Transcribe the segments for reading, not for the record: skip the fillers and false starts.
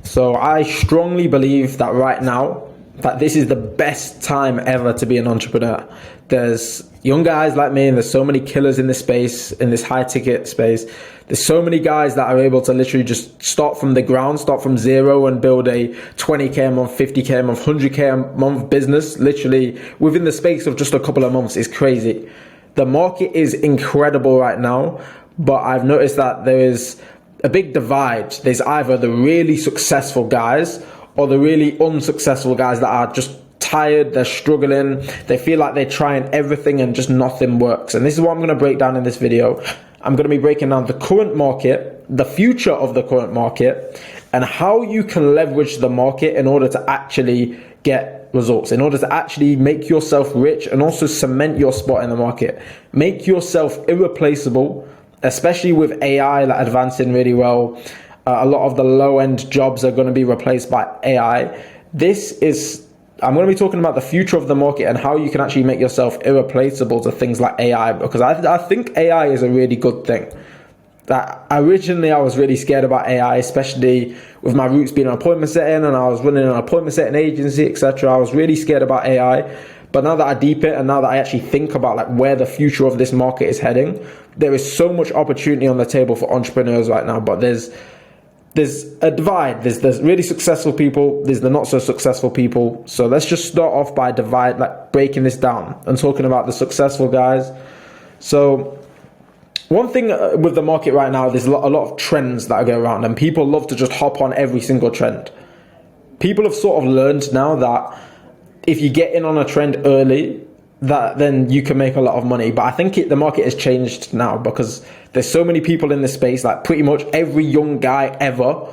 So I strongly believe that right now, that this is the best time ever to be an entrepreneur. There's young guys like me, and there's so many killers in this space, in this high ticket space. There's so many guys that are able to literally just start from the ground, start from zero and build a 20K a month, 50K a month, 100K a month business, literally within the space of just a couple of months. It's crazy. The market is incredible right now, but I've noticed that there is a big divide. There's either the really successful guys or the really unsuccessful guys that are just tired, they're struggling, they feel like they're trying everything and just nothing works. And this is what I'm going to break down in this video. I'm going to be breaking down the current market, the future of the current market, and how you can leverage the market in order to actually get results, in order to actually make yourself rich and also cement your spot in the market. Make yourself irreplaceable, especially with AI like advancing really well. A lot of the low-end jobs are going to be replaced by AI. I'm going to be talking about the future of the market and how you can actually make yourself irreplaceable to things like AI, because I think AI is a really good thing. That originally I was really scared about AI, especially with my roots being an appointment setting, and I was running an appointment setting agency, etc. I was really scared about AI. But now that I deep it, and now that I actually think about like where the future of this market is heading, there is so much opportunity on the table for entrepreneurs right now. But there's a divide. There's really successful people, there's the not so successful people. So let's just start off by breaking this down and talking about the successful guys. So one thing with the market right now, there's a lot of trends that go around, and people love to just hop on every single trend. People have sort of learned now that if you get in on a trend early, that then you can make a lot of money. But I think the market has changed now, because there's so many people in this space, like pretty much every young guy ever,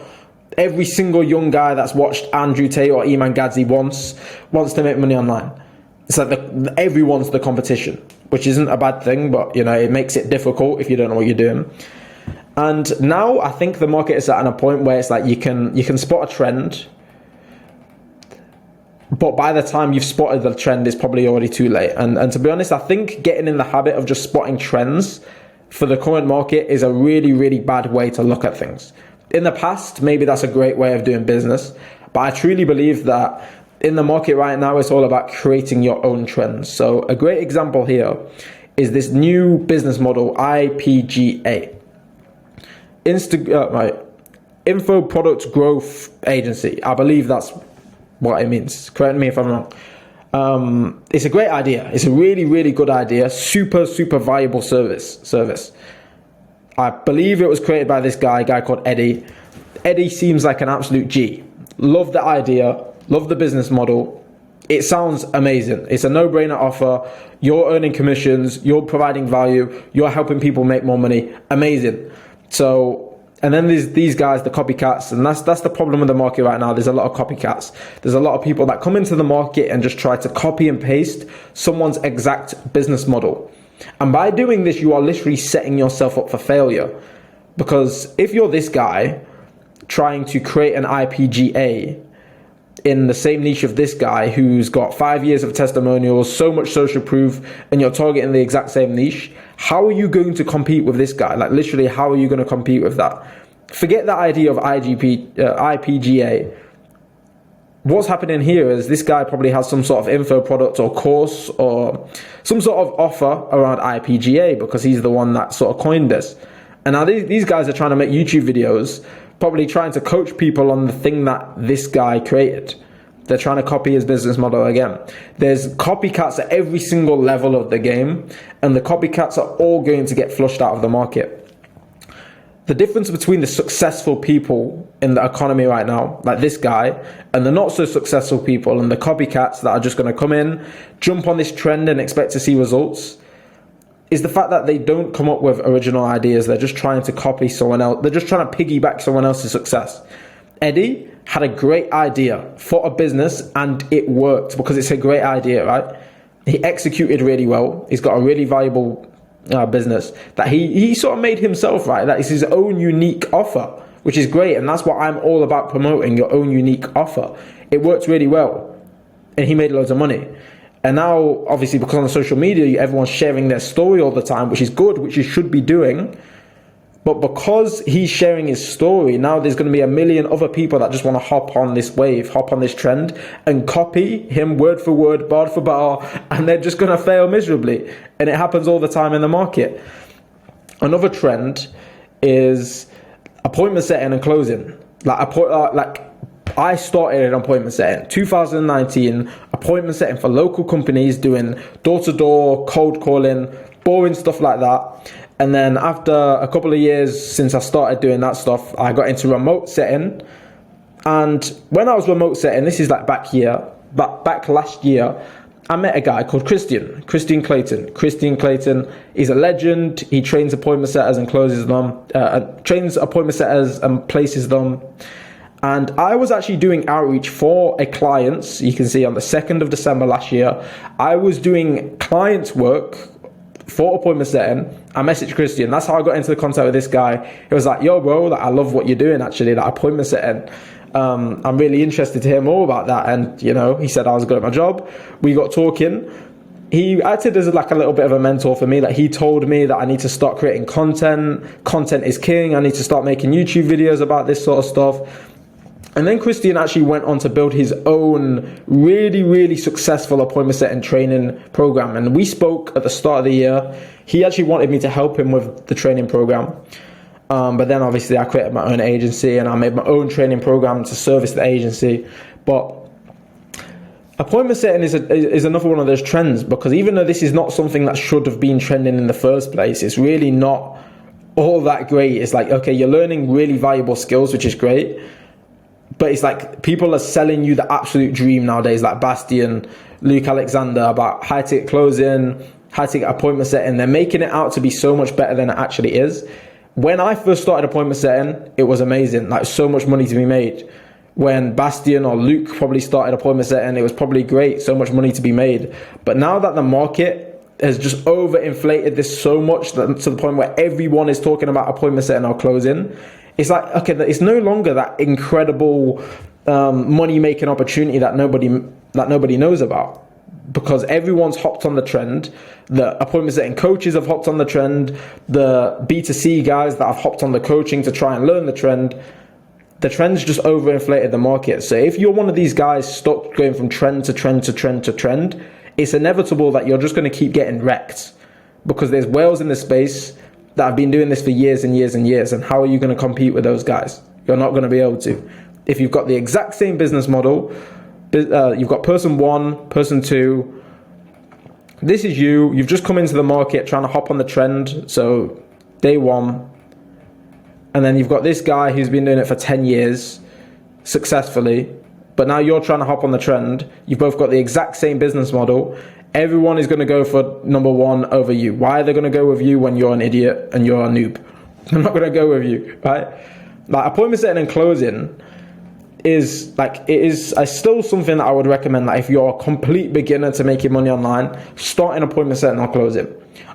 every single young guy that's watched Andrew Tate or Iman Gadzhi wants to make money online. It's like everyone's the competition, which isn't a bad thing, but you know, it makes it difficult if you don't know what you're doing. And now I think the market is at a point where it's like you can spot a trend, but by the time you've spotted the trend, it's probably already too late. And to be honest, I think getting in the habit of just spotting trends for the current market is a really, really bad way to look at things. In the past, maybe that's a great way of doing business, but I truly believe that in the market right now, it's all about creating your own trends. So a great example here is this new business model, IPGA. Info Product Growth Agency. I believe that's what it means. Correct me if I'm wrong. It's a great idea. It's a really, really good idea. Super, super valuable service. I believe it was created by this guy called Eddie. Eddie seems like an absolute G. Love the idea. Love the business model. It sounds amazing. It's a no-brainer offer. You're earning commissions. You're providing value. You're helping people make more money. Amazing. And then there's these guys, the copycats, and that's the problem with the market right now. There's a lot of copycats. There's a lot of people that come into the market and just try to copy and paste someone's exact business model. And by doing this, you are literally setting yourself up for failure. Because if you're this guy trying to create an IPGA in the same niche of this guy who's got 5 years of testimonials, so much social proof, and you're targeting the exact same niche, how are you going to compete with this guy? Like literally, how are you going to compete with that? Forget the idea of IPGA. What's happening here is this guy probably has some sort of info product or course or some sort of offer around IPGA, because he's the one that sort of coined this. And now these guys are trying to make YouTube videos, probably trying to coach people on the thing that this guy created. They're trying to copy his business model again. There's copycats at every single level of the game, and the copycats are all going to get flushed out of the market. The difference between the successful people in the economy right now, like this guy, and the not so successful people and the copycats that are just going to come in, jump on this trend and expect to see results, is the fact that they don't come up with original ideas. They're just trying to copy someone else. They're just trying to piggyback someone else's success. Eddie had a great idea for a business, and it worked because it's a great idea, right? He executed really well. He's got a really valuable business that he sort of made himself, right? That is his own unique offer, which is great. And that's what I'm all about, promoting your own unique offer. It worked really well, and he made loads of money. And now, obviously, because on social media, everyone's sharing their story all the time, which is good, which you should be doing. But because he's sharing his story, now there's going to be a million other people that just want to hop on this wave, hop on this trend, and copy him word for word, bar for bar, and they're just going to fail miserably. And it happens all the time in the market. Another trend is appointment setting and closing. I started an appointment setting 2019, appointment setting for local companies, doing door-to-door, cold calling, boring stuff like that. And then after a couple of years since I started doing that stuff, I got into remote setting. And when I was remote setting, this is like back last year, I met a guy called Christian Clayton. Christian Clayton, he's a legend. He trains appointment setters and closes them, trains appointment setters and places them. And I was actually doing outreach for a client. You can see on the 2nd of December last year, I was doing client work for appointment setting. I messaged Christian. That's how I got into the contact with this guy. He was like, yo, bro, like, I love what you're doing, actually, that appointment setting. I'm really interested to hear more about that. And, you know, he said I was good at my job. We got talking. He acted as like a little bit of a mentor for me. Like, he told me that I need to start creating content. Content is king. I need to start making YouTube videos about this sort of stuff. And then Christian actually went on to build his own really, really successful appointment setting training program. And we spoke at the start of the year. He actually wanted me to help him with the training program. But then obviously I created my own agency and I made my own training program to service the agency. But appointment setting is another one of those trends, because even though this is not something that should have been trending in the first place, it's really not all that great. It's like, okay, you're learning really valuable skills, which is great. But it's like people are selling you the absolute dream nowadays, like Bastian, Luke Alexander, about high ticket closing, high ticket appointment setting. They're making it out to be so much better than it actually is. When I first started appointment setting, it was amazing, like so much money to be made. When Bastian or Luke probably started appointment setting, it was probably great, so much money to be made. But now that the market has just overinflated this so much that, to the point where everyone is talking about appointment setting or closing, it's like, okay, it's no longer that incredible money-making opportunity that nobody knows about, because everyone's hopped on the trend. The appointment setting coaches have hopped on the trend. The B2C guys that have hopped on the coaching to try and learn the trend. The trend's just overinflated the market. So if you're one of these guys stuck going from trend to trend to trend to trend, it's inevitable that you're just going to keep getting wrecked, because there's whales in the space that have been doing this for years and years and years. And how are you going to compete with those guys? You're not going to be able to. If you've got the exact same business model, you've got person one, person two, this is you. You've just come into the market trying to hop on the trend. So day one. And then you've got this guy who's been doing it for 10 years successfully. But now you're trying to hop on the trend. You've both got the exact same business model. Everyone is going to go for number one over you. Why are they going to go with you when you're an idiot and you're a noob? They're not going to go with you, right? Like, appointment setting and closing is still something that I would recommend. That if you're a complete beginner to making money online, start an appointment setting or closing.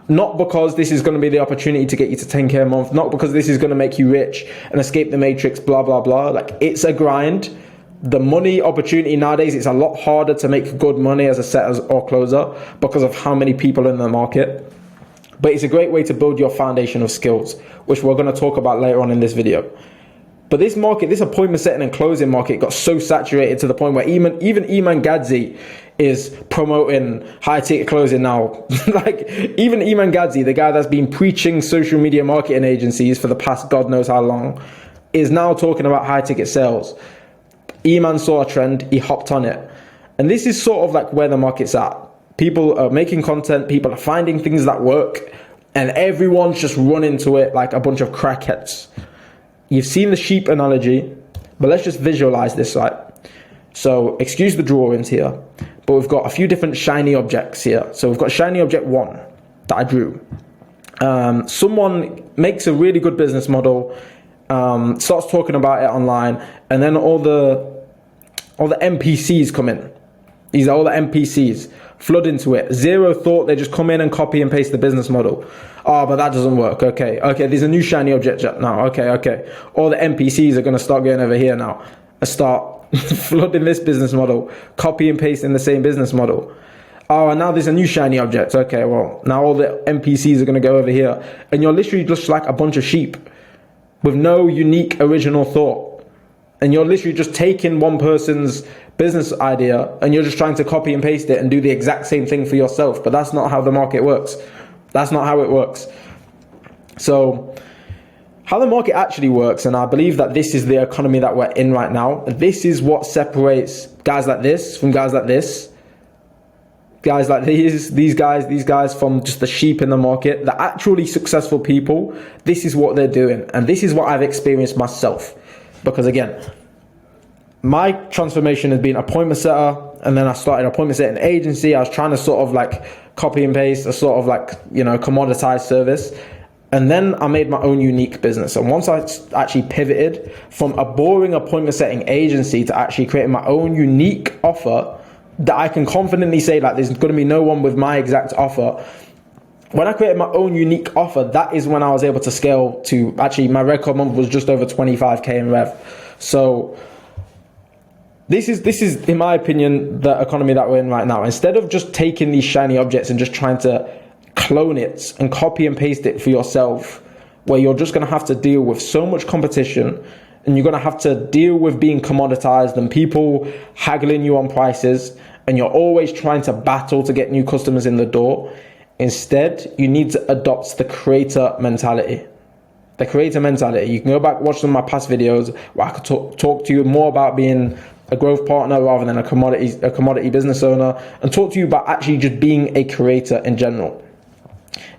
Not because this is going to be the opportunity to get you to 10K a month. Not because this is going to make you rich and escape the matrix, blah, blah, blah. Like, it's a grind. The money opportunity nowadays, it's a lot harder to make good money as a setter or closer because of how many people in the market. But it's a great way to build your foundation of skills, which we're going to talk about later on in this video. But this market, this appointment setting and closing market, got so saturated to the point where even Iman Gadzi is promoting high ticket closing now. Like, even Iman Gadzi, the guy that's been preaching social media marketing agencies for the past God knows how long, is now talking about high ticket sales. Iman saw a trend, he hopped on it. And this is sort of like where the market's at. People are making content, people are finding things that work, and everyone's just running to it like a bunch of crackheads. You've seen the sheep analogy, but let's just visualize this, right? So, excuse the drawings here, but we've got a few different shiny objects here. So we've got shiny object 1 that I drew. Someone makes a really good business model, starts talking about it online, and then all the NPCs come in. These are all the NPCs flood into it. Zero thought, they just come in and copy and paste the business model. Oh, but that doesn't work. Okay, there's a new shiny object now. Okay. All the NPCs are going to start going over here now and start flooding this business model, copy and pasting the same business model. Oh, and now there's a new shiny object. Okay, well, now all the NPCs are going to go over here. And you're literally just like a bunch of sheep. with no unique original thought. And you're literally just taking one person's business idea and you're just trying to copy and paste it and do the exact same thing for yourself. But that's not how the market works. That's not how it works. So how the market actually works, and I believe that this is the economy that we're in right now. This is what separates guys like this from guys like this. Guys like these guys from just the sheep in the market, the actually successful people. This is what they're doing. And this is what I've experienced myself. Because again, my transformation has been appointment setter, and then I started appointment setting agency. I was trying to sort of like copy and paste a sort of like, commoditized service. And then I made my own unique business. And once I actually pivoted from a boring appointment setting agency to actually creating my own unique offer that I can confidently say like there's going to be no one with my exact offer. When I created my own unique offer, that is when I was able to scale to, actually my record month was just over 25K in rev. So this is in my opinion the economy that we're in right now. Instead of just taking these shiny objects and just trying to clone it and copy and paste it for yourself, where you're just going to have to deal with so much competition, and you're going to have to deal with being commoditized and people haggling you on prices, and you're always trying to battle to get new customers in the door. Instead, you need to adopt the creator mentality. The creator mentality. You can go back, watch some of my past videos where I could talk to you more about being a growth partner rather than a commodity business owner, and talk to you about actually just being a creator in general.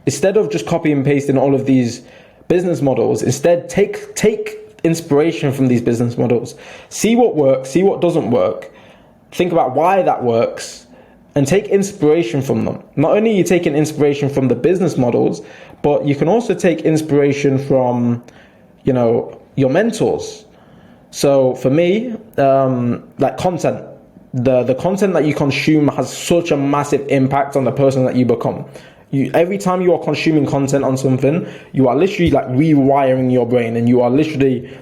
Instead of just copy and pasting all of these business models, instead take inspiration from these business models. See what works, see what doesn't work. Think about why that works and take inspiration from them. Not only are you taking inspiration from the business models, but you can also take inspiration from, your mentors. So for me, like content, the content that you consume has such a massive impact on the person that you become. Every time you are consuming content on something, you are literally like rewiring your brain, and you are literally,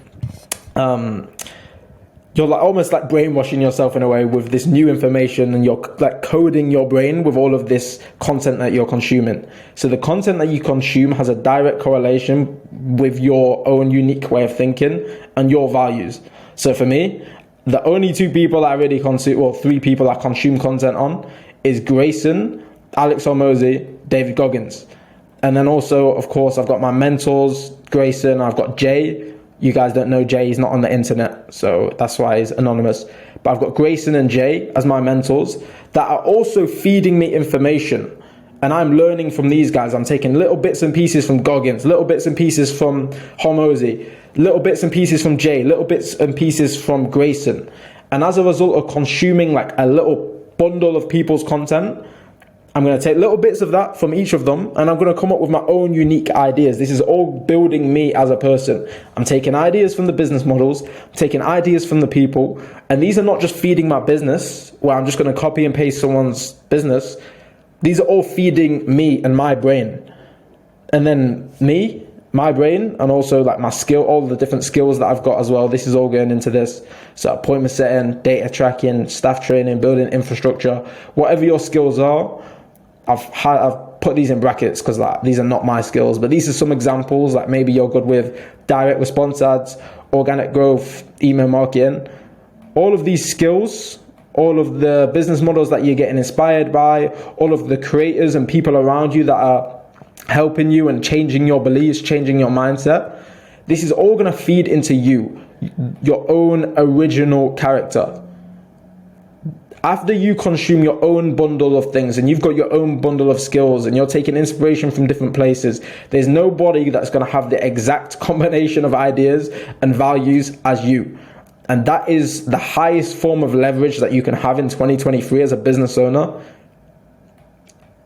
you're like almost like brainwashing yourself in a way with this new information, and you're like coding your brain with all of this content that you're consuming. So the content that you consume has a direct correlation with your own unique way of thinking and your values. So for me, the only two people I really consume, well, three people I consume content on is Grayson, Alex Hormozy, David Goggins. And then also, of course, I've got my mentors, Grayson, I've got Jay. You guys don't know Jay, he's not on the internet, so that's why he's anonymous. But I've got Grayson and Jay as my mentors that are also feeding me information. And I'm learning from these guys. I'm taking little bits and pieces from Goggins, little bits and pieces from Hormozy, little bits and pieces from Jay, little bits and pieces from Grayson. And as a result of consuming like a little bundle of people's content, I'm going to take little bits of that from each of them, and I'm going to come up with my own unique ideas. This is all building me as a person. I'm taking ideas from the business models, I'm taking ideas from the people, and these are not just feeding my business, where I'm just going to copy and paste someone's business. These are all feeding me and my brain. And then me, my brain, and also like my skill, all the different skills that I've got as well. This is all going into this. So appointment setting, data tracking, staff training, building infrastructure, whatever your skills are. I've put these in brackets because these are not my skills, but these are some examples. Like maybe you're good with direct response ads, organic growth, email marketing. All of these skills, all of the business models that you're getting inspired by, all of the creators and people around you that are helping you and changing your beliefs, changing your mindset. This is all going to feed into you, your own original character. After you consume your own bundle of things and you've got your own bundle of skills and you're taking inspiration from different places, there's nobody that's going to have the exact combination of ideas and values as you. And that is the highest form of leverage that you can have in 2023 as a business owner,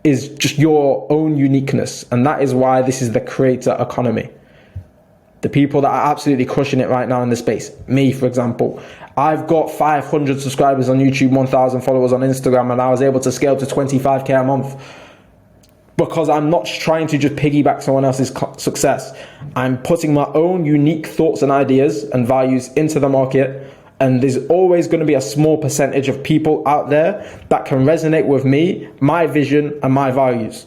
is just your own uniqueness. And that is why this is the creator economy. The people that are absolutely crushing it right now in the space. Me, for example. I've got 500 subscribers on YouTube, 1,000 followers on Instagram, and I was able to scale to 25K a month because I'm not trying to just piggyback someone else's success. I'm putting my own unique thoughts and ideas and values into the market, and there's always going to be a small percentage of people out there that can resonate with me, my vision, and my values.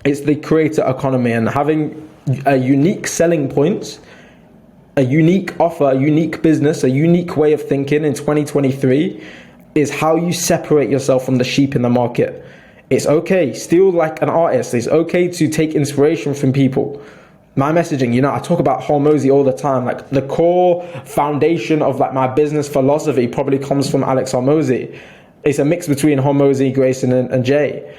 It's the creator economy, and having a unique selling point a unique offer, a unique business, a unique way of thinking in 2023 is how you separate yourself from the sheep in the market. It's okay, still like an artist, it's okay to take inspiration from people. My messaging, I talk about Hormozy all the time. Like the core foundation of like my business philosophy probably comes from Alex Hormozy. It's a mix between Hormozy, Grayson, and Jay.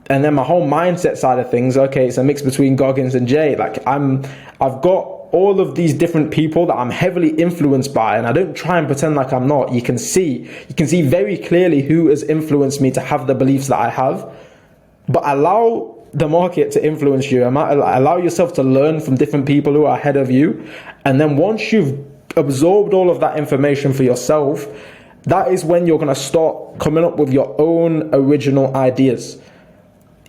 And then my whole mindset side of things, okay, it's a mix between Goggins and Jay. Like I've got all of these different people that I'm heavily influenced by, and I don't try and pretend like I'm not. You can see very clearly who has influenced me to have the beliefs that I have. But allow the market to influence you. Allow yourself to learn from different people who are ahead of you. And then once you've absorbed all of that information for yourself, that is when you're going to start coming up with your own original ideas.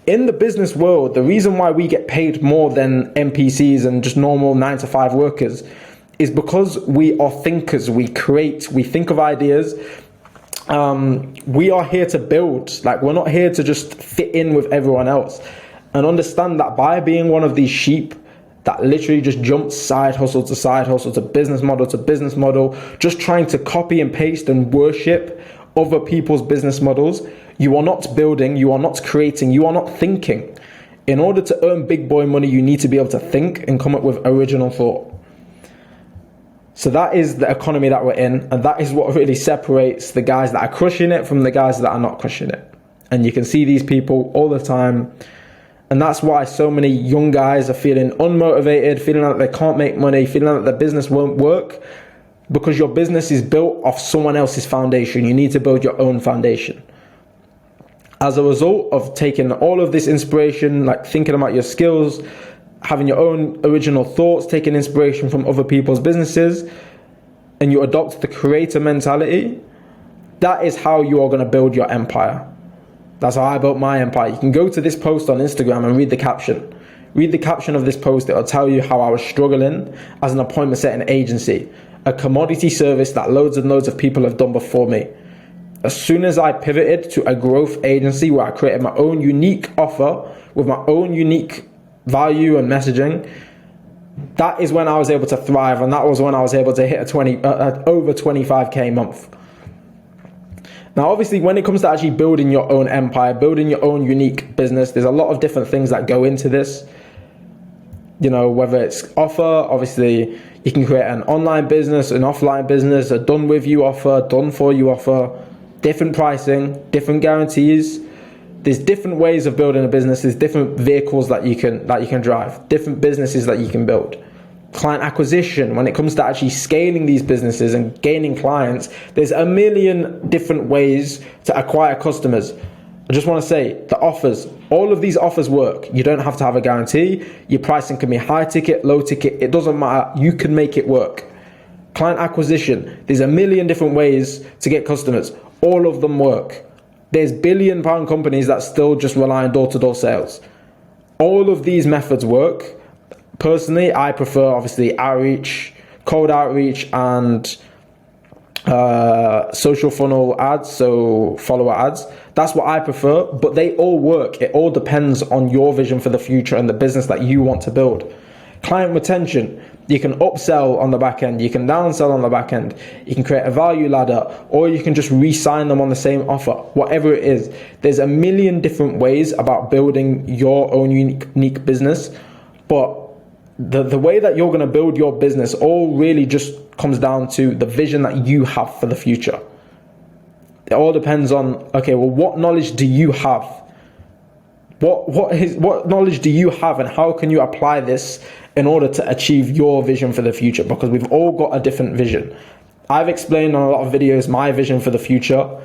In the business world, the reason why we get paid more than NPCs and just normal 9-to-5 workers is because we are thinkers. We create, we think of ideas. We are here to build. Like, we're not here to just fit in with everyone else. And understand that by being one of these sheep that literally just jumps side hustle to side hustle to business model, just trying to copy and paste and worship other people's business models, you are not building, you are not creating, you are not thinking. In order to earn big boy money, you need to be able to think and come up with original thought. So that is the economy that we're in, and that is what really separates the guys that are crushing it from the guys that are not crushing it. And you can see these people all the time. And that's why so many young guys are feeling unmotivated, feeling like they can't make money, feeling like their business won't work, because your business is built off someone else's foundation. You need to build your own foundation. As a result of taking all of this inspiration, like thinking about your skills, having your own original thoughts, taking inspiration from other people's businesses, and you adopt the creator mentality, that is how you are going to build your empire. That's how I built my empire. You can go to this post on Instagram and read the caption. Read the caption of this post. It'll tell you how I was struggling as an appointment setting agency, a commodity service that loads and loads of people have done before me. As soon as I pivoted to a growth agency where I created my own unique offer with my own unique value and messaging, that is when I was able to thrive, and that was when I was able to hit over 25k a month. Now, obviously, when it comes to actually building your own empire, building your own unique business, there's a lot of different things that go into this. Whether it's offer, obviously, you can create an online business, an offline business, a done with you offer, done for you offer, different pricing, different guarantees. There's different ways of building a business. There's different vehicles that you can drive, different businesses that you can build. Client acquisition, when it comes to actually scaling these businesses and gaining clients, there's a million different ways to acquire customers. I just want to say, the offers, all of these offers work. You don't have to have a guarantee. Your pricing can be high ticket, low ticket. It doesn't matter. You can make it work. Client acquisition, there's a million different ways to get customers. All of them work. There's billion-pound companies that still just rely on door-to-door sales. All of these methods work. Personally, I prefer, obviously, outreach, cold outreach, and social funnel ads, so follower ads. That's what I prefer, but they all work. It all depends on your vision for the future and the business that you want to build. Client retention, you can upsell on the back end, you can downsell on the back end, you can create a value ladder, or you can just re-sign them on the same offer, whatever it is. There's a million different ways about building your own unique business, but the way that you're going to build your business all really just comes down to the vision that you have for the future. It all depends on, okay, well, what knowledge do you have? What knowledge do you have, and how can you apply this in order to achieve your vision for the future? Because we've all got a different vision. I've explained on a lot of videos my vision for the future.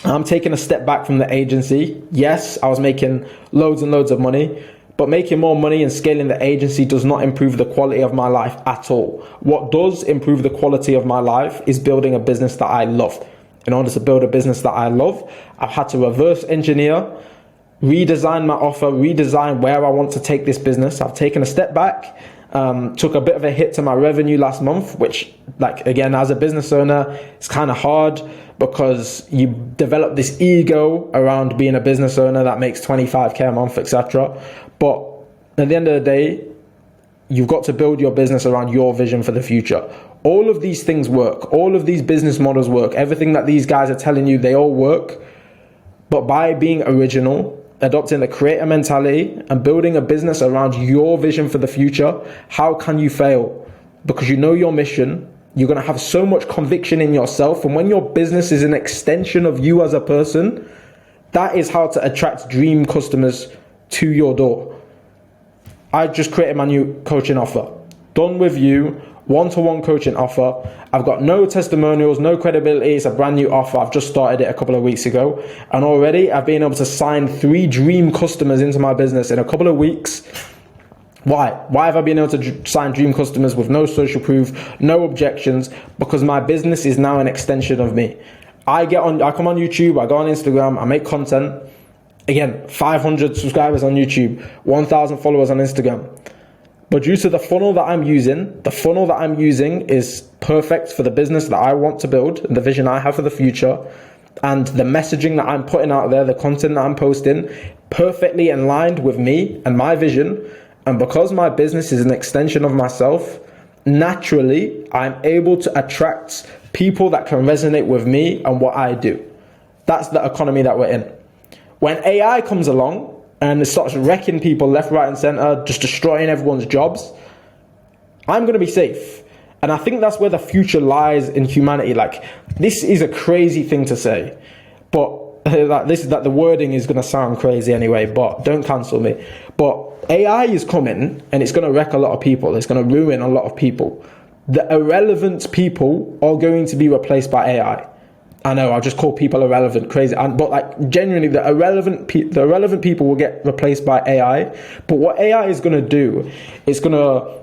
I'm taking a step back from the agency. Yes, I was making loads and loads of money, but making more money and scaling the agency does not improve the quality of my life at all. What does improve the quality of my life is building a business that I love. In order to build a business that I love, I've had to reverse engineer, redesign my offer, redesign where I want to take this business. I've taken a step back, took a bit of a hit to my revenue last month, which, like, again, as a business owner, it's kind of hard because you develop this ego around being a business owner that makes 25k a month, etc. But at the end of the day, you've got to build your business around your vision for the future. All of these things work. All of these business models work. Everything that these guys are telling you, they all work. But by being original, adopting the creator mentality and building a business around your vision for the future, how can you fail? Because you know your mission. You're going to have so much conviction in yourself. And when your business is an extension of you as a person, that is how to attract dream customers to your door. I just created my new coaching offer. Done with you, one-to-one coaching offer. I've got no testimonials, no credibility. It's a brand new offer. I've just started it a couple of weeks ago. And already I've been able to sign 3 dream customers into my business in a couple of weeks. Why? Why have I been able to sign dream customers with no social proof, no objections? Because my business is now an extension of me. I come on YouTube, I go on Instagram, I make content. Again, 500 subscribers on YouTube, 1,000 followers on Instagram. But due to the funnel that I'm using is perfect for the business that I want to build and the vision I have for the future. And the messaging that I'm putting out there, the content that I'm posting, perfectly aligned with me and my vision. And because my business is an extension of myself, naturally, I'm able to attract people that can resonate with me and what I do. That's the economy that we're in. When AI comes along and it starts wrecking people left, right, and center, just destroying everyone's jobs, I'm going to be safe. And I think that's where the future lies in humanity. Like, this is a crazy thing to say, but the wording is going to sound crazy anyway, but don't cancel me. But AI is coming and it's going to wreck a lot of people. It's going to ruin a lot of people. The irrelevant people are going to be replaced by AI. I know, I'll just call people irrelevant, crazy. But like, genuinely, the irrelevant people will get replaced by AI. But what AI is going to do, it's going to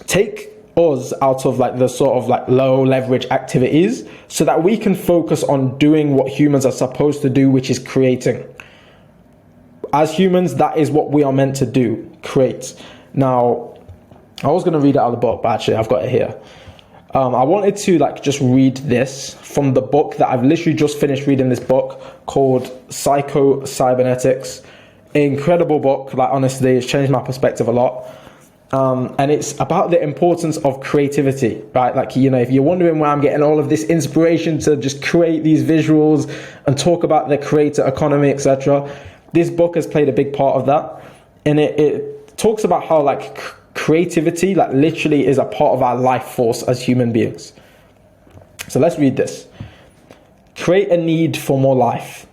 take us out of like the sort of like low leverage activities so that we can focus on doing what humans are supposed to do, which is creating. As humans, that is what we are meant to do, create. Now, I was going to read it out of the book, but actually I've got it here. I wanted to like just read this from the book that I've literally just finished reading, this book called Psycho-Cybernetics. Incredible book, like honestly, it's changed my perspective a lot. And it's about the importance of creativity, right? Like, you know, if you're wondering where I'm getting all of this inspiration to just create these visuals and talk about the creator economy, etc., this book has played a big part of that. And it talks about how like creativity like literally is a part of our life force as human beings. So let's read this. Create a need for more life.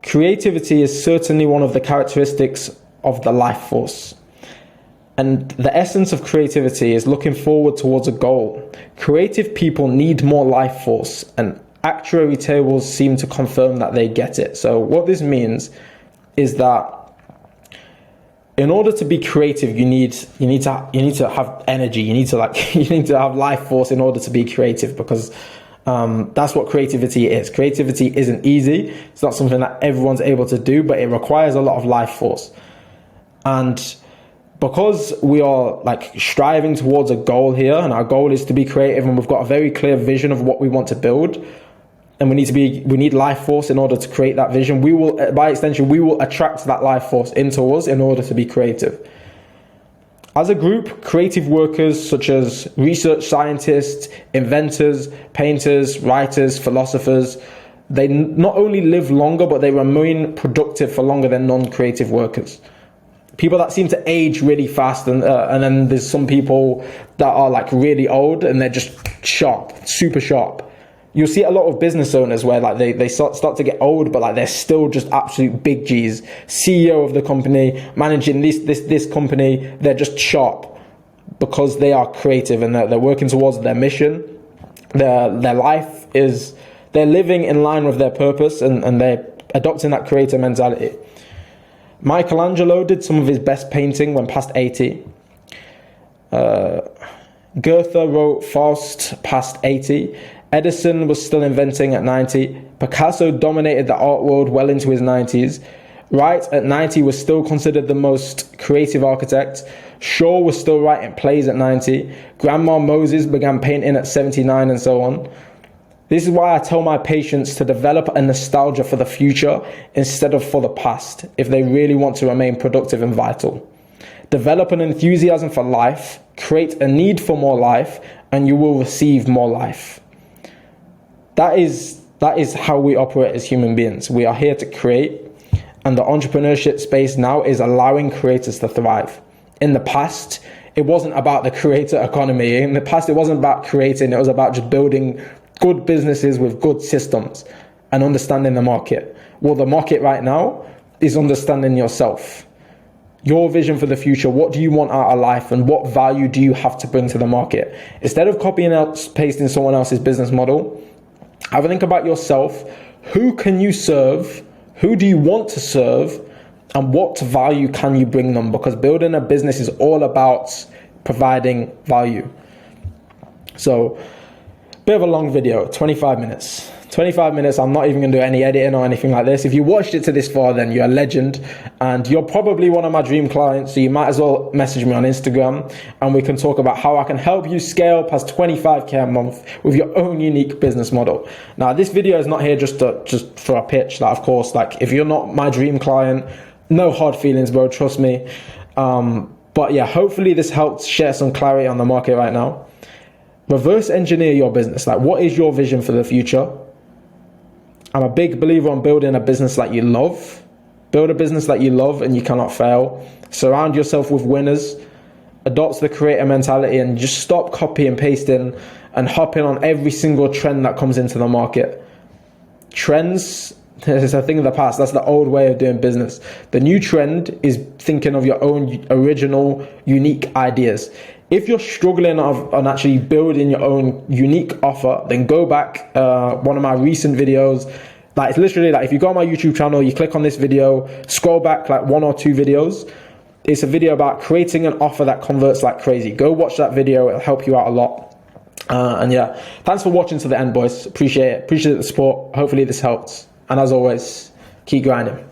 Creativity is certainly one of the characteristics of the life force. And the essence of creativity is looking forward towards a goal. Creative people need more life force, and actuary tables seem to confirm that they get it. So what this means is that in order to be creative, you need to have energy. You need to have life force in order to be creative, because that's what creativity is. Creativity isn't easy. It's not something that everyone's able to do, but it requires a lot of life force. And because we are like striving towards a goal here, and our goal is to be creative, and we've got a very clear vision of what we want to build, and we need life force in order to create that vision. We will, by extension, we will attract that life force into us in order to be creative. As a group, creative workers such as research scientists, inventors, painters, writers, philosophers, they not only live longer, but they remain productive for longer than non-creative workers. People that seem to age really fast, and then there's some people that are like really old and they're just sharp, super sharp. You'll see a lot of business owners where like they start to get old, but like they're still just absolute big G's. CEO of the company, managing this company, they're just sharp because they are creative and they're working towards their mission. Their life is, they're living in line with their purpose, and they're adopting that creator mentality. Michelangelo did some of his best painting when past 80. Goethe wrote Faust past 80. Edison was still inventing at 90. Picasso dominated the art world well into his 90s. Wright at 90 was still considered the most creative architect. Shaw was still writing plays at 90. Grandma Moses began painting at 79, and so on. This is why I tell my patients to develop a nostalgia for the future instead of for the past, if they really want to remain productive and vital. Develop an enthusiasm for life, create a need for more life, and you will receive more life. That is how we operate as human beings. We are here to create, and the entrepreneurship space now is allowing creators to thrive. In the past, it wasn't about the creator economy. In the past, it wasn't about creating. It was about just building good businesses with good systems and understanding the market. Well, the market right now is understanding yourself. Your vision for the future. What do you want out of life, and what value do you have to bring to the market? Instead of copying and pasting someone else's business model, have a think about yourself. Who can you serve? Who do you want to serve? And what value can you bring them? Because building a business is all about providing value. So, bit of a long video, 25 minutes. 25 minutes, I'm not even going to do any editing or anything like this. If you watched it to this far, then you're a legend. And you're probably one of my dream clients, so you might as well message me on Instagram, and we can talk about how I can help you scale past 25K a month with your own unique business model. Now, this video is not here just for a pitch. Like, of course, like, if you're not my dream client, no hard feelings, bro, trust me. But yeah, hopefully this helped share some clarity on the market right now. Reverse engineer your business. Like, what is your vision for the future? I'm a big believer on building a business that you love. Build a business that you love and you cannot fail. Surround yourself with winners. Adopt the creator mentality and just stop copy and pasting and hopping on every single trend that comes into the market. Trends is a thing of the past. That's the old way of doing business. The new trend is thinking of your own original, unique ideas. If you're struggling on actually building your own unique offer, then go back, one of my recent videos. Like, it's literally like, if you go on my YouTube channel, you click on this video, scroll back like 1 or 2 videos. It's a video about creating an offer that converts like crazy. Go watch that video. It'll help you out a lot. And yeah, thanks for watching to the end, boys. Appreciate it. Appreciate the support. Hopefully this helped. And as always, keep grinding.